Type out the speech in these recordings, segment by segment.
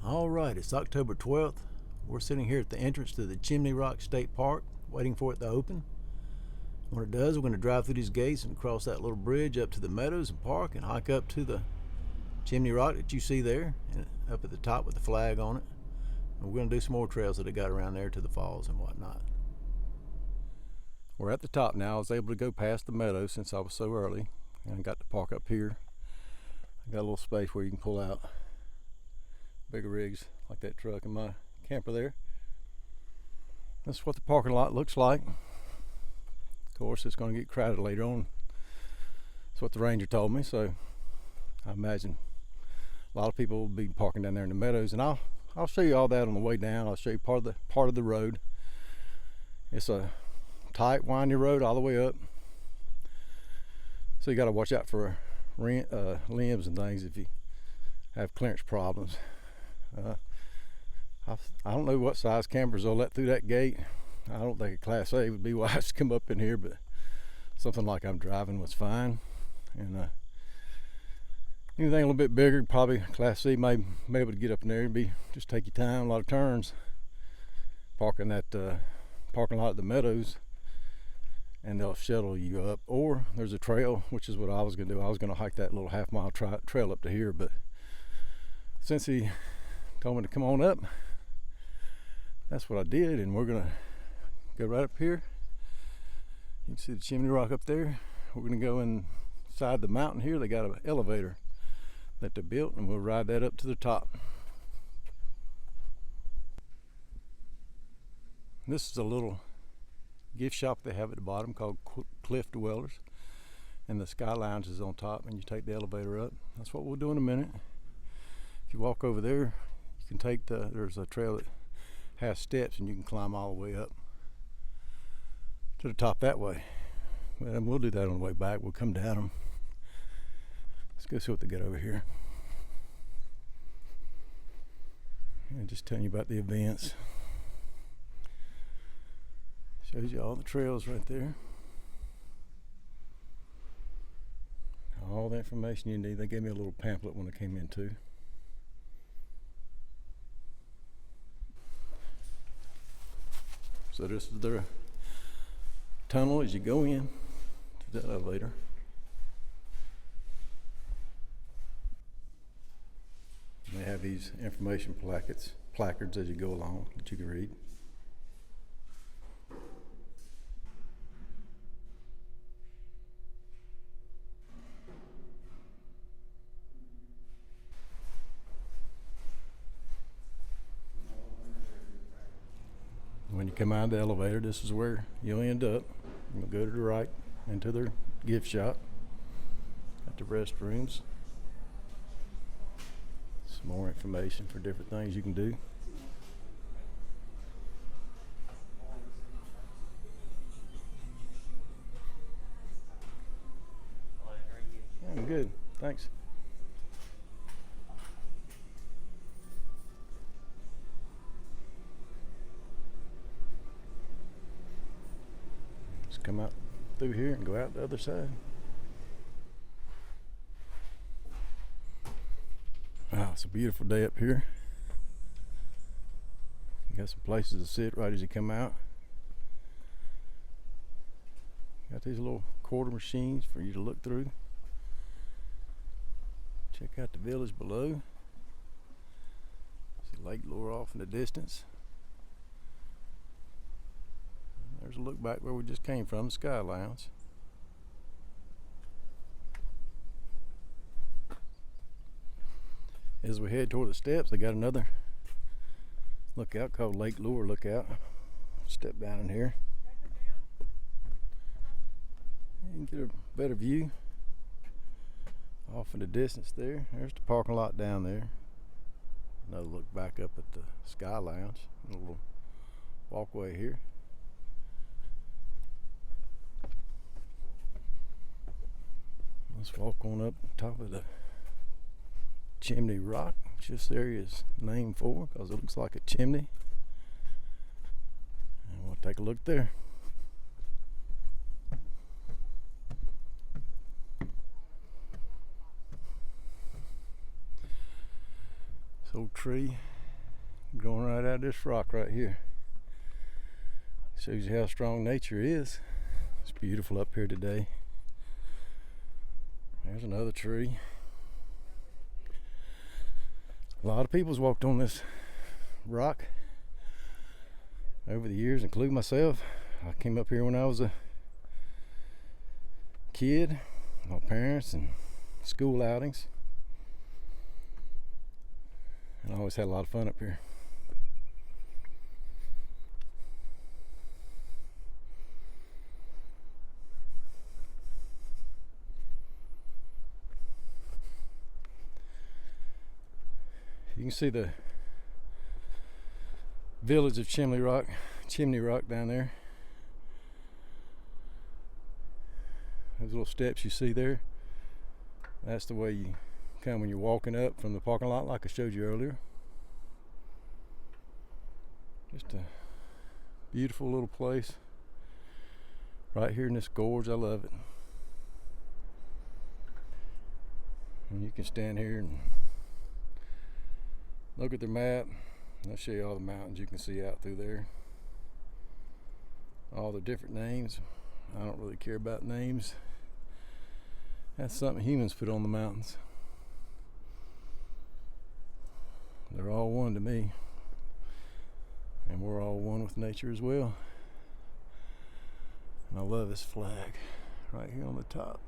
All right, it's October 12th. We're sitting here at the entrance to the Chimney Rock State Park, waiting for it to open. When it does, we're going to drive through these gates and cross that little bridge up to the meadows and park and hike up to the Chimney Rock that you see there, and up at the top with the flag on it. And we're going to do some more trails that they got around there to the falls and whatnot. We're at the top now. I was able to go past the meadows since I was so early, and I got to park up here. I got a little space where you can pull out bigger rigs like that truck and my camper there. That's what the parking lot looks like. Of course, it's going to get crowded later on. That's what the ranger told me, so I imagine a lot of people will be parking down there in the meadows, and I'll show you all that on the way down. I'll show you part of the road. It's a tight, windy road all the way up, so you got to watch out for limbs and things if you have clearance problems. I don't know what size campers they'll let through that gate. I don't think a Class A would be wise to come up in here, but something like I'm driving was fine. And anything a little bit bigger, probably Class C may be able to get up in there and just take your time, a lot of turns. Parking that parking lot at the meadows, and they'll shuttle you up. Or there's a trail, which is what I was going to do. I was going to hike that little half-mile trail up to here, but since he told me to come on up, that's what I did, and we're gonna go right up here. You can see the Chimney Rock up there. We're gonna go inside the mountain here. They got an elevator that they built, and we'll ride that up to the top. This is a little gift shop they have at the bottom called Cliff Dwellers, and the Skyline is on top, and you take the elevator up. That's what we'll do in a minute. If you walk over there, you can take there's a trail that has steps, and you can climb all the way up to the top that way. Well, we'll do that on the way back. We'll come down them. Let's go see what they got over here. And just telling you about the events. Shows you all the trails right there. All the information you need. They gave me a little pamphlet when I came in too. So this is the tunnel as you go in to that elevator. And they have these information placards as you go along that you can read. When you come out of the elevator, this is where you'll end up. You'll go to the right into their gift shop at the restrooms. Some more information for different things you can do. I'm good, thanks. Come out through here and go out the other side. Wow, it's a beautiful day up here. You got some places to sit right as you come out. Got these little quarter machines for you to look through. Check out the village below. See Lake Lure off in the distance. There's a look back where we just came from, the Skyline. As we head toward the steps, they got another lookout called Lake Lure Lookout. Step down in here. You can get a better view off in the distance there. There's the parking lot down there. Another look back up at the Skyline. A little walkway here. Let's walk on up top of the Chimney Rock, which this area is named for because it looks like a chimney. And we'll take a look there. This old tree growing right out of this rock right here. Shows you how strong nature is. It's beautiful up here today. There's another tree. A lot of people's walked on this rock over the years, including myself. I came up here when I was a kid, my parents and school outings. And I always had a lot of fun up here. You can see the village of Chimney Rock down there. Those little steps you see there, that's the way you come when you're walking up from the parking lot like I showed you earlier. Just a beautiful little place right here in this gorge. I love it. And you can stand here and look at the map. I'll show you all the mountains you can see out through there. All the different names. I don't really care about names. That's something humans put on the mountains. They're all one to me. And we're all one with nature as well. And I love this flag right here on the top.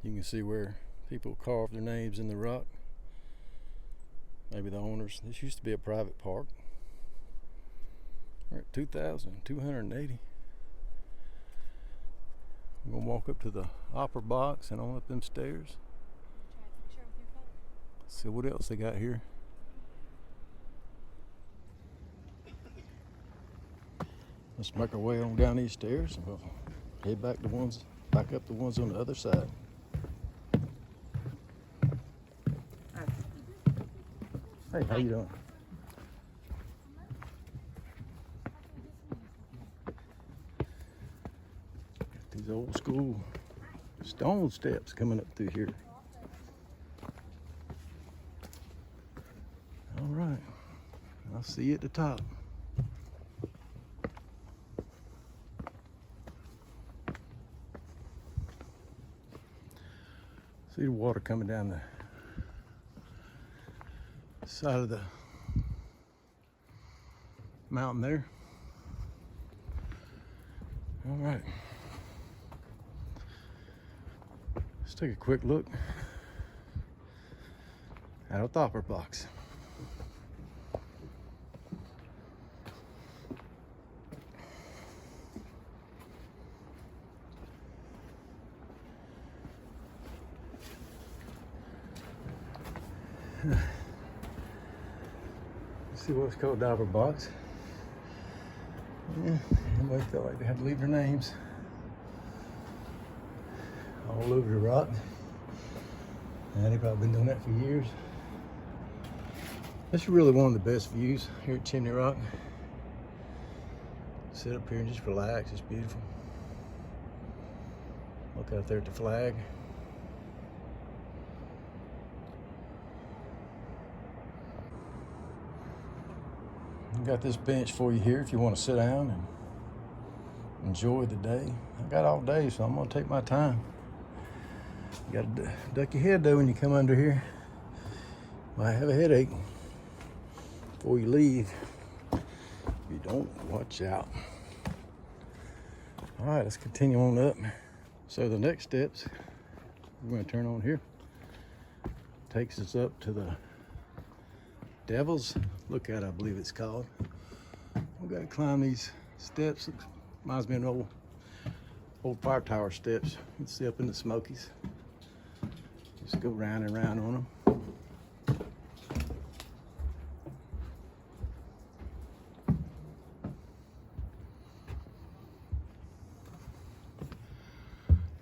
You can see where people carve their names in the rock. Maybe the owners. This used to be a private park. We're at 2,280. I'm gonna walk up to the opera box and on up them stairs. See what else they got here. Let's make our way on down these stairs and we'll head back up the ones on the other side. Hey, how you doing? Got these old school stone steps coming up through here. All right, I'll see you at the top. See the water coming down the side of the mountain there. All right, let's take a quick look at our topper box. See what's called diver box. Yeah, everybody felt like they had to leave their names all over the rock. And they've probably been doing that for years. This is really one of the best views here at Chimney Rock. Sit up here and just relax. It's beautiful. Look out there at the flag. Got this bench for you here if you want to sit down and enjoy the day. I got all day, so I'm gonna take my time. You gotta duck your head though when you come under here. Might have a headache before you leave. If you don't, watch out. All right, let's continue on up. So the next steps, we're gonna turn on here. Takes us up to the Devil's Lookout, I believe it's called. We've got to climb these steps. Reminds me of an old fire tower steps. You can see up in the Smokies. Just go round and round on them.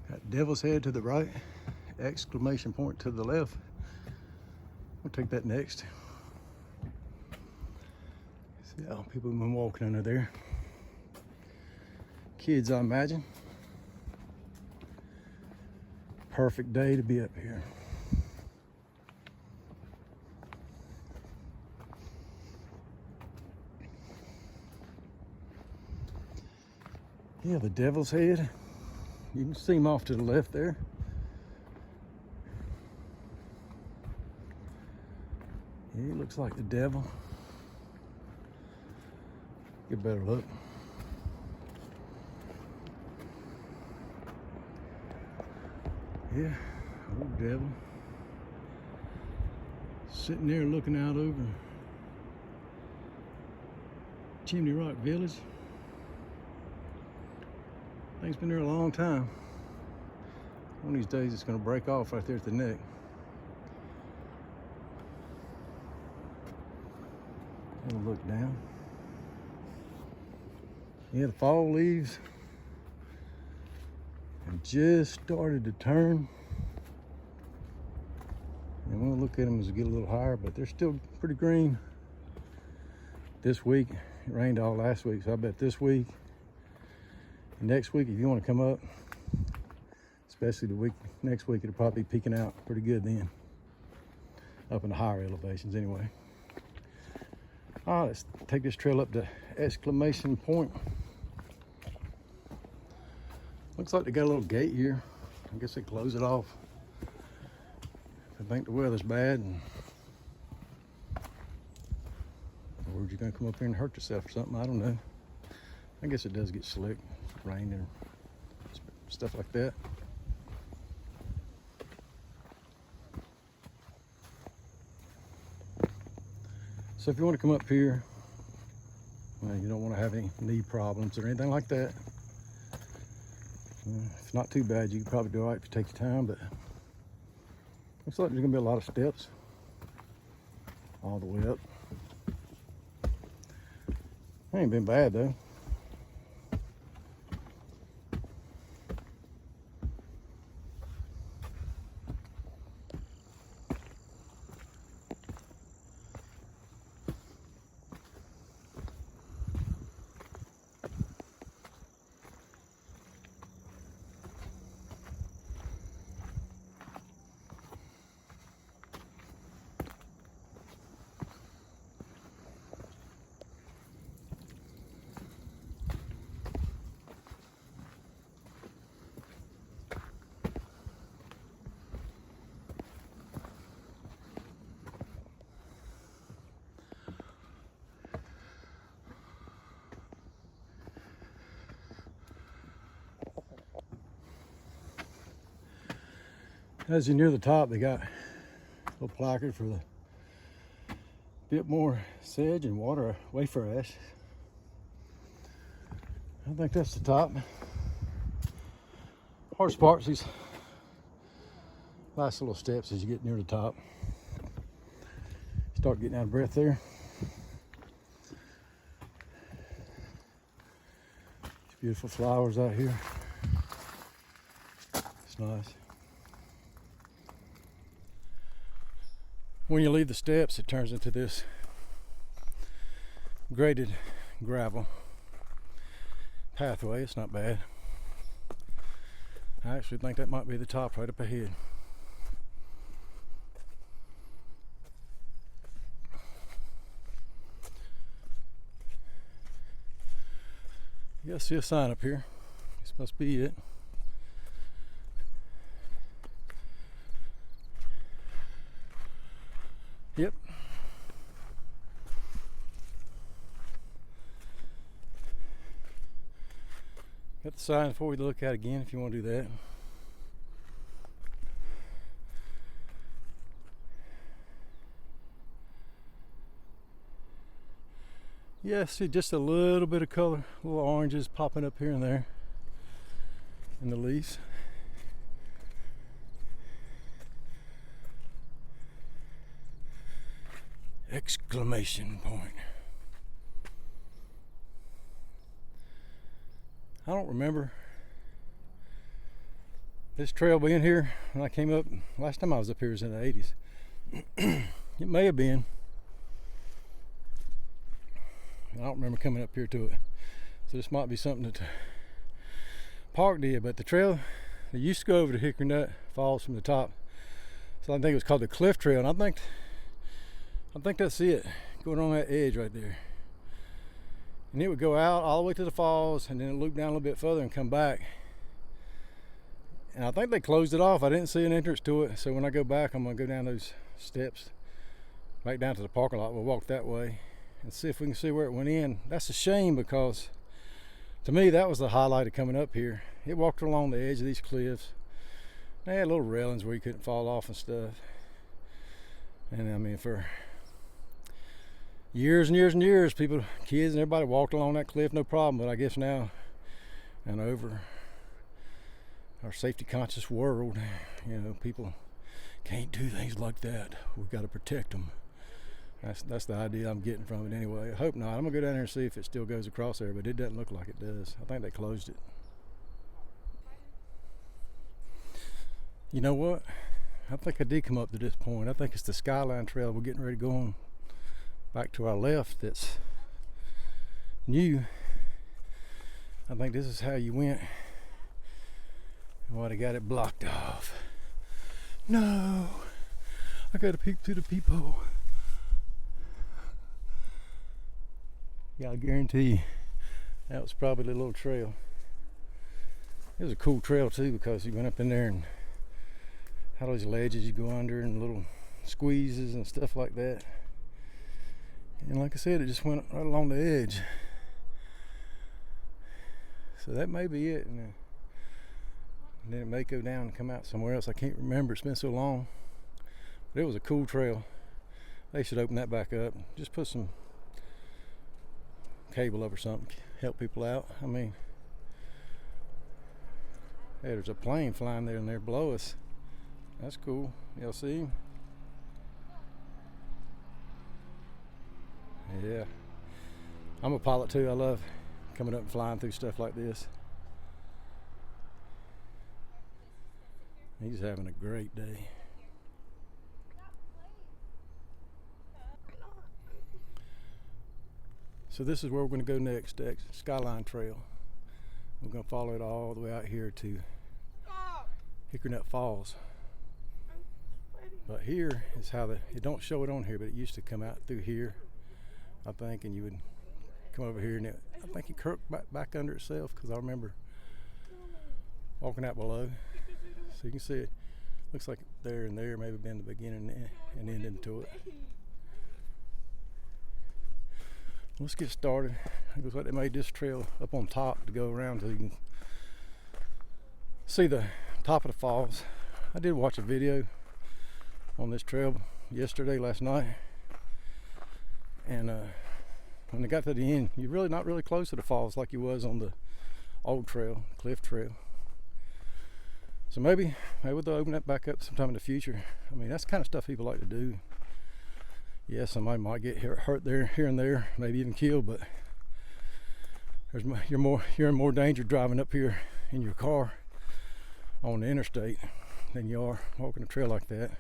Got Devil's Head to the right, exclamation point to the left. We'll take that next. See how people have been walking under there. kids, I imagine. Perfect day to be up here. Yeah, the Devil's Head. You can see him off to the left there. Yeah, he looks like the devil. Get a better look. Yeah, old devil. Sitting there looking out over Chimney Rock Village. Thing's been there a long time. One of these days it's gonna break off right there at the neck. Have a look down. Yeah, the fall leaves have just started to turn. And we'll look at them as we get a little higher, but they're still pretty green. This week, it rained all last week, so I bet this week and next week, if you want to come up, especially the week next week, it'll probably be peeking out pretty good then. Up in the higher elevations anyway. All right, let's take this trail up to Exclamation Point. Looks like they got a little gate here. I guess they close it off. I think the weather's bad, or you're gonna come up here and hurt yourself or something, I don't know. I guess it does get slick, rain and stuff like that. So if you want to come up here, well, you don't want to have any knee problems or anything like that. It's not too bad. You can probably do all right if you take your time, but looks like there's gonna be a lot of steps all the way up. Ain't been bad though. As you're near the top, they got a little placard for the bit more sedge and water wafer ash. I think that's the top. Hardest part's these last little steps as you get near the top. Start getting out of breath there. Beautiful flowers out here. It's nice. When you leave the steps, it turns into this graded gravel pathway. It's not bad. I actually think that might be the top right up ahead. You see a sign up here. This must be it. Yep. Got the sign before we look at it again if you want to do that. Yeah, see just a little bit of color, little oranges popping up here and there in the leaves. Exclamation point. I don't remember this trail being here when I came up. Last time I was up here was in the 80s. It may have been. I don't remember coming up here to it. So this might be something that park did, but the trail, they used to go over to Hickory Nut Falls from the top. So I think it was called the Cliff Trail, and I think that's it, going on that edge right there. And it would go out all the way to the falls, and then it loop down a little bit further and come back. And I think they closed it off. I didn't see an entrance to it, so when I go back, I'm gonna go down those steps back down to the parking lot. We'll walk that way and see if we can see where it went in. That's a shame, because to me that was the highlight of coming up here. It walked along the edge of these cliffs. They had little railings where you couldn't fall off and stuff. And I mean, for years and years and years, people, kids and everybody walked along that cliff no problem. But I guess now, and over our safety conscious world, you know, people can't do things like that. We've got to protect them. That's the idea I'm getting from it anyway. I hope not. I'm gonna go down there and see if it still goes across there, but it doesn't look like it does. I think they closed it. You know what? I think I did come up to this point. I think it's the Skyline Trail. We're getting ready to go on back to our left. That's new. I think this is how you went. And why they got it blocked off. No, I gotta peek through the peephole. Yeah, I guarantee you that was probably the little trail. It was a cool trail too, because you went up in there and had all these ledges you go under and little squeezes and stuff like that. And like I said, it just went right along the edge. So that may be it. And then it may go down and come out somewhere else. I can't remember, it's been so long. But it was a cool trail. They should open that back up. Just put some cable up or something, help people out. I mean, hey, there's a plane flying there and they're below us. That's cool. Y'all see him? Yeah. I'm a pilot too. I love coming up and flying through stuff like this. He's having a great day. So this is where we're going to go next, Skyline Trail. We're going to follow it all the way out here to Hickory Nut Falls. But here is how it don't show it on here, but it used to come out through here, I think, and you would come over here, and I think it curved back under itself, because I remember walking out below. So you can see it looks like there and there maybe been the beginning and ending to it. Let's get started. It looks like they made this trail up on top to go around so you can see the top of the falls. I did watch a video on this trail last night, and when they got to the end, you're really not really close to the falls like you was on the old trail, Cliff Trail. So maybe they'll open that back up sometime in the future. I mean, that's the kind of stuff people like to do. Yeah, somebody might get hurt there, here and there, maybe even killed, but you're in more danger driving up here in your car on the interstate than you are walking a trail like that.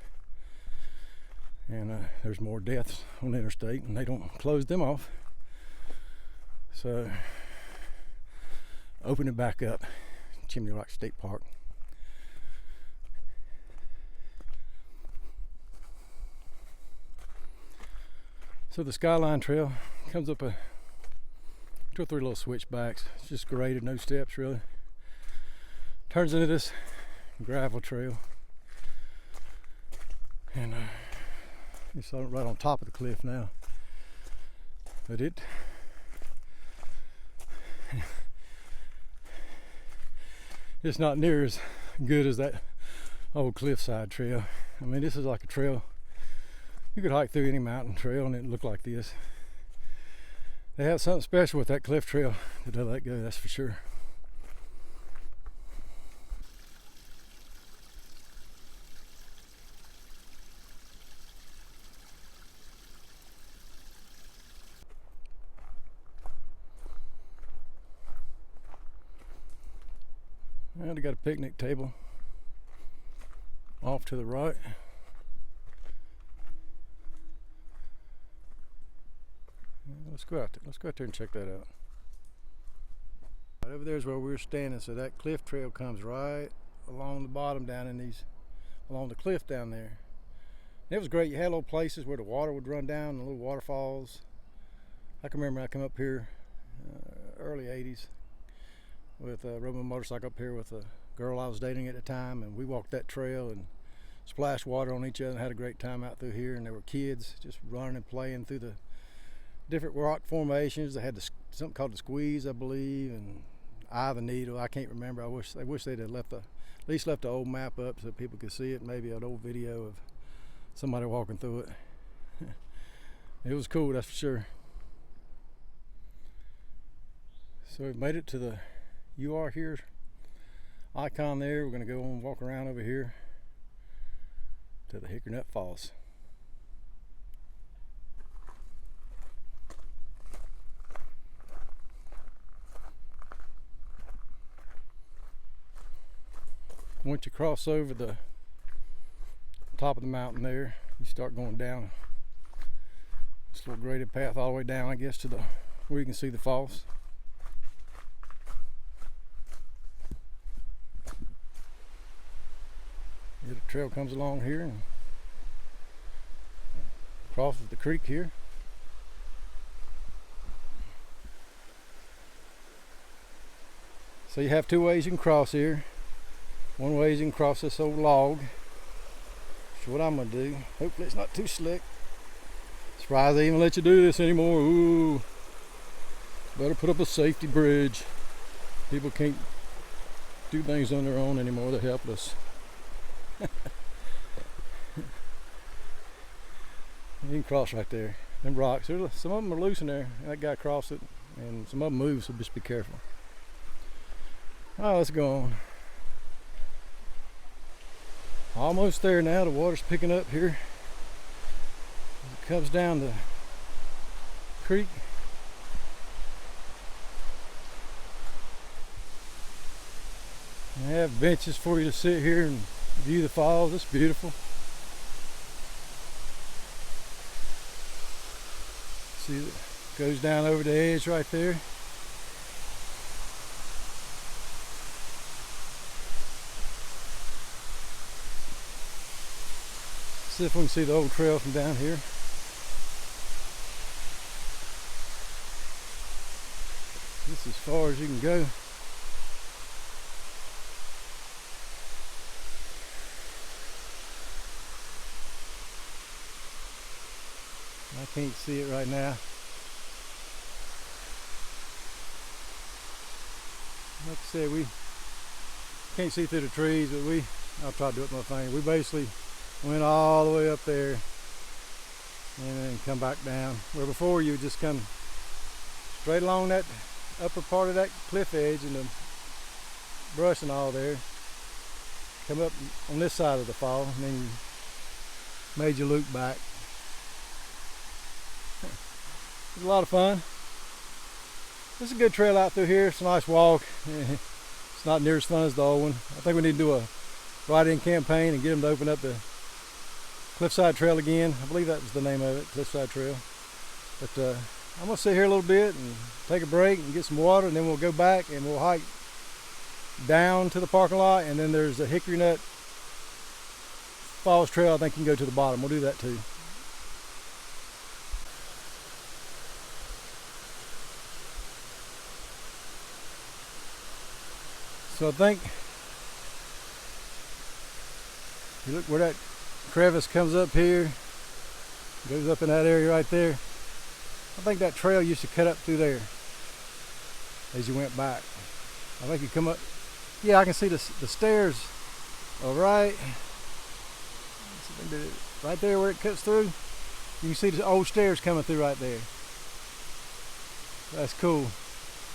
And there's more deaths on the interstate, and they don't close them off. So open it back up, Chimney Rock State Park. So the Skyline Trail comes up 2 or 3 little switchbacks. It's just graded, no steps really. Turns into this gravel trail, and it's right on top of the cliff now. But it's not near as good as that old cliffside trail. I mean, this is like a trail you could hike through any mountain trail and it looked like this. They have something special with that cliff trail that they let go, that's for sure. Well, they got a picnic table off to the right. Let's go out there and check that out. Right over there is where we were standing, so that cliff trail comes right along the bottom down in these, along the cliff down there. And it was great. You had little places where the water would run down, and little waterfalls. I can remember I come up here early 80s with rode my motorcycle up here with a girl I was dating at the time, and we walked that trail and splashed water on each other and had a great time out through here. And there were kids just running and playing through the different rock formations. They had something called the squeeze, I believe, and eye of the needle. I can't remember. I wish they'd have at least left the old map up so people could see it. Maybe an old video of somebody walking through it. It was cool, that's for sure. So we made it to the "You Are Here" icon there. We're going to go and walk around over here to the Hickory Nut Falls. Once you cross over the top of the mountain there, you start going down this little graded path all the way down, I guess, to where you can see the falls. The trail comes along here and crosses the creek here. So you have two ways you can cross here. One way is you can cross this old log. So what I'm gonna do, hopefully it's not too slick. Surprised they even let you do this anymore. Ooh, better put up a safety bridge. People can't do things on their own anymore. They're helpless. You can cross right there. Them rocks, some of them are loose in there. That guy crossed it, and some of them move, so just be careful. Oh, let's go on. Almost there now. The water's picking up here. It comes down the creek. They have benches for you to sit here and view the falls. It's beautiful. See, it goes down over the edge right there. See if we can see the old trail from down here. This is as far as you can go. I can't see it right now. Like I said, we can't see through the trees, but I'll try to do it with my finger. We basically went all the way up there and then come back down. Where before you would just come straight along that upper part of that cliff edge and the brush and all there. Come up on this side of the fall and then you made your loop back. It was a lot of fun. It's a good trail out through here. It's a nice walk. It's not near as fun as the old one. I think we need to do a write-in campaign and get them to open up the Cliffside Trail again. I believe that was the name of it, Cliffside Trail. But I'm gonna sit here a little bit and take a break and get some water, and then we'll go back and we'll hike down to the parking lot, and then there's the Hickory Nut Falls Trail. I think you can go to the bottom. We'll do that too. So I think you look where that crevice comes up here, goes up in that area right there. I think that trail used to cut up through there as you went back. I think you come up, yeah, I can see the stairs are right there where it cuts through. You can see the old stairs coming through right there. That's cool.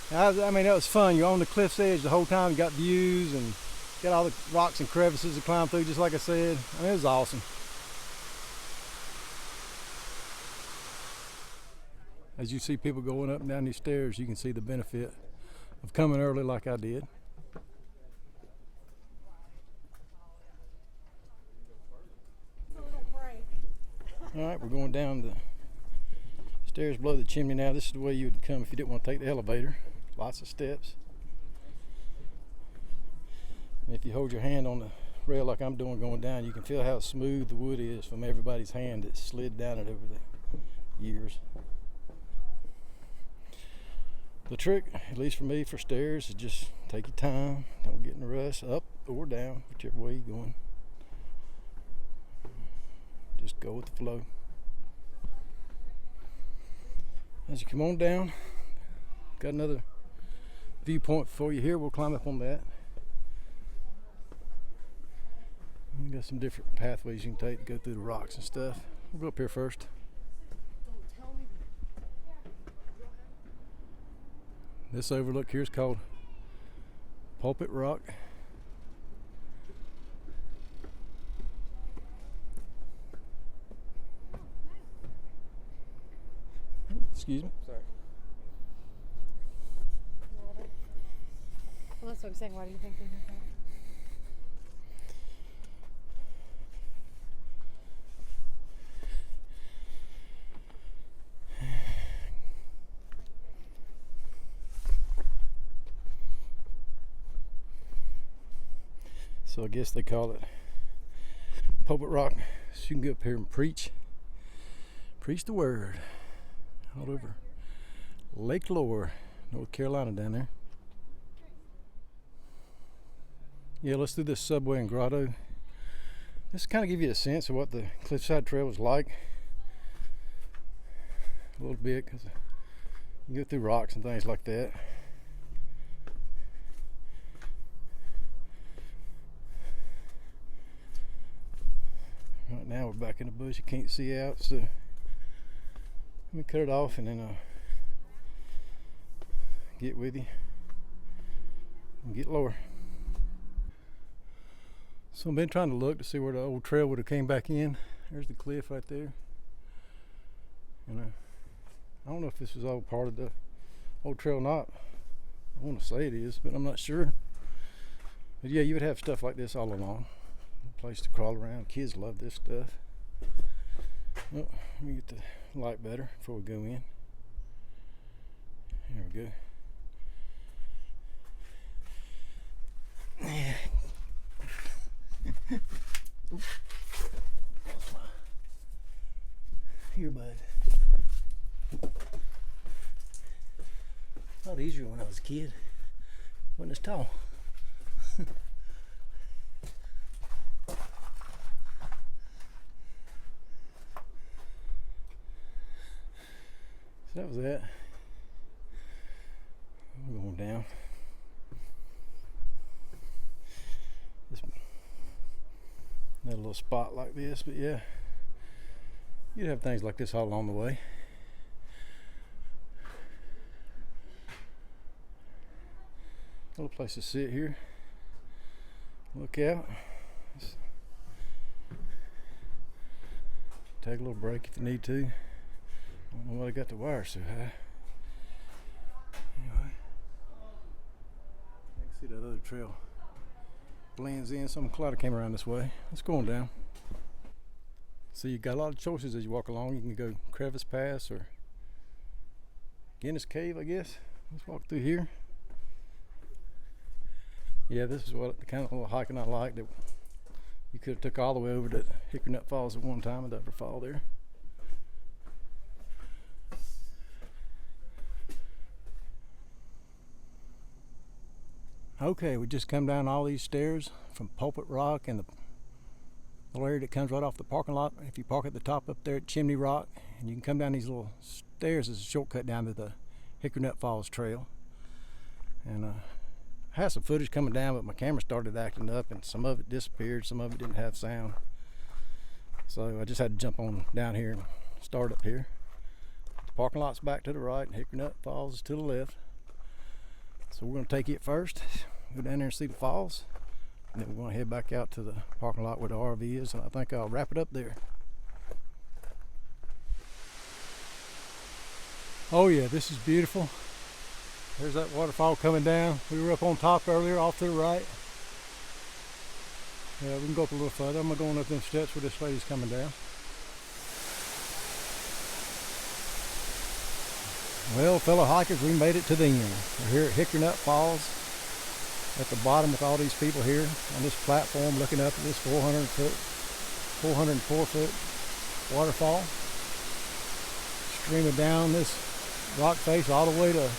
I mean, that was fun. You're on the cliff's edge the whole time. You got views and got all the rocks and crevices to climb through, just like I said. I mean, it was awesome. As you see people going up and down these stairs, you can see the benefit of coming early like I did. All right, we're going down the stairs below the chimney now. This is the way you would come if you didn't want to take the elevator. Lots of steps. And if you hold your hand on the rail like I'm doing going down, you can feel how smooth the wood is from everybody's hand that slid down it over the years. The trick, at least for me, for stairs is just take your time. Don't get in a rush, up or down, whichever way you're going. Just go with the flow. As you come on down, got another viewpoint for you here. We'll climb up on that. We got some different pathways you can take to go through the rocks and stuff. We'll go up here first. This overlook here is called Pulpit Rock. Excuse me. Sorry. Well, that's what I'm saying. Why do you think they did that? So I guess they call it Pulpit Rock. So you can go up here and preach the word all over Lake Lure, North Carolina down there. Yeah, let's do this subway and grotto. Just kind of give you a sense of what the Cliffside Trail was like. A little bit, because you go through rocks and things like that. Right now we're back in the bush, you can't see out, so let me cut it off and then get with you and get lower. So I've been trying to look to see where the old trail would have came back in. There's the cliff right there. And I don't know if this is all part of the old trail or not. I want to say it is, but I'm not sure. But yeah, you would have stuff like this all along. A place to crawl around. Kids love this stuff. Oh, let me get the light better before we go in. There we go. Yeah. Here, bud. A lot easier when I was a kid. Wasn't as tall. So that was that. We're going down. This another little spot like this, but yeah, you'd have things like this all along the way. A little place to sit here. Look out. Just take a little break if you need to. I don't know why I got the wire so high. Anyway, I can see that other trail blends in. Some cloud came around this way. Let's go on down. So you got a lot of choices as you walk along. You can go Crevice Pass or Guinness Cave, I guess. Let's walk through here. Yeah, this is what the kind of little hiking I like. That you could have took all the way over to Hickory Nut Falls at one time, and the upper fall there. Okay, we just come down all these stairs from Pulpit Rock and the little area that comes right off the parking lot. If you park at the top up there at Chimney Rock, and you can come down these little stairs as a shortcut down to the Hickory Nut Falls Trail. And I had some footage coming down, but my camera started acting up and some of it disappeared, some of it didn't have sound. So I just had to jump on down here and start up here. The parking lot's back to the right and Hickory Nut Falls is to the left. So we're going to take it first, go down there and see the falls, and then we're going to head back out to the parking lot where the RV is, and I think I'll wrap it up there. Oh yeah, this is beautiful. There's that waterfall coming down. We were up on top earlier, off to the right. Yeah, we can go up a little further. I'm going up them steps where this lady's coming down. Well, fellow hikers, we made it to the end. We're here at Hickory Nut Falls. at the bottom with all these people here on this platform looking up at this 404-foot waterfall, streaming down this rock face all the way to the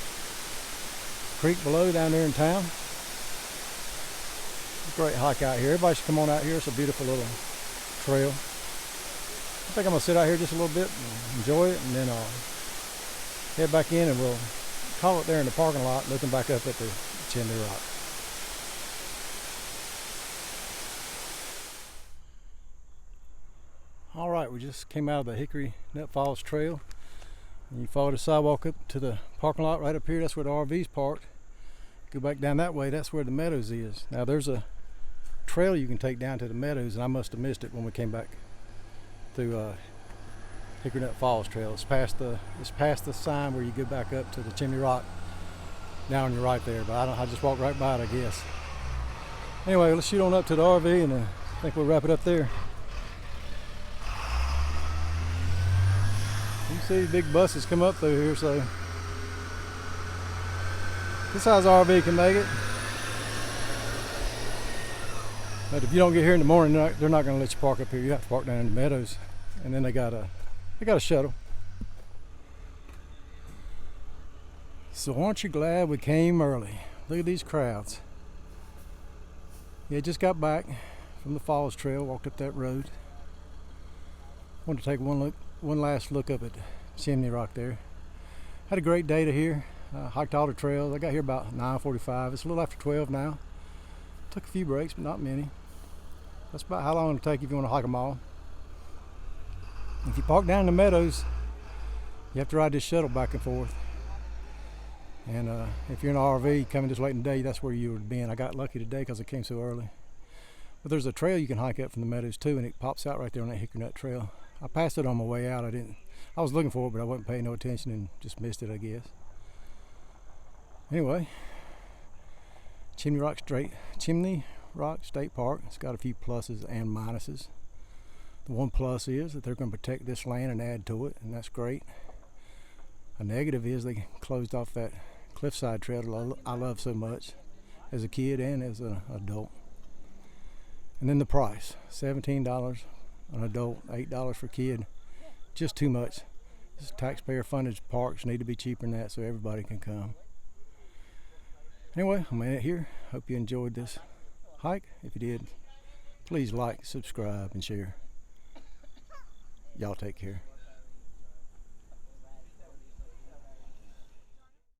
creek below down there in town. Great hike out here. Everybody should come on out here. It's a beautiful little trail. I think I'm gonna sit out here just a little bit and enjoy it, and then I'll head back in and we'll call it there in the parking lot, looking back up at the Chimney Rock. All right, we just came out of the Hickory Nut Falls Trail, and you follow the sidewalk up to the parking lot right up here. That's where the RV's parked. Go back down that way. That's where the Meadows is. Now there's a trail you can take down to the Meadows, and I must have missed it when we came back through Hickory Nut Falls Trail. It's past the sign where you go back up to the Chimney Rock. Down on your right there, but I just walked right by it, I guess. Anyway, let's shoot on up to the RV, and I think we'll wrap it up there. You see big buses come up through here, so this size RV can make it. But if you don't get here in the morning, they're not going to let you park up here. You have to park down in the Meadows, and then they got a shuttle. So aren't you glad we came early? Look at these crowds. Yeah, just got back from the Falls Trail, walked up that road. Wanted to take one last look up at Chimney Rock there. Had a great day to here. Hiked all the trails. I got here about 9:45. It's a little after 12 now. Took a few breaks, but not many. That's about how long it'll take if you want to hike them all. If you park down in the Meadows, you have to ride this shuttle back and forth. And if you're in an RV coming this late in the day, that's where you would be in. I got lucky today because I came so early. But there's a trail you can hike up from the Meadows too, and it pops out right there on that Hickory Nut Trail. I passed it on my way out. I was looking for it, but I wasn't paying no attention and just missed it, I guess. Anyway, Chimney Rock State Park. It's got a few pluses and minuses. The one plus is that they're going to protect this land and add to it, and that's great. A negative is they closed off that cliffside trail that I love so much as a kid and as an adult. And then the price, $17 an adult, $8 for a kid, just too much. This taxpayer funded parks need to be cheaper than that so everybody can come. Anyway, I'm in it here. Hope you enjoyed this hike. If you did, please like, subscribe, and share. Y'all take care.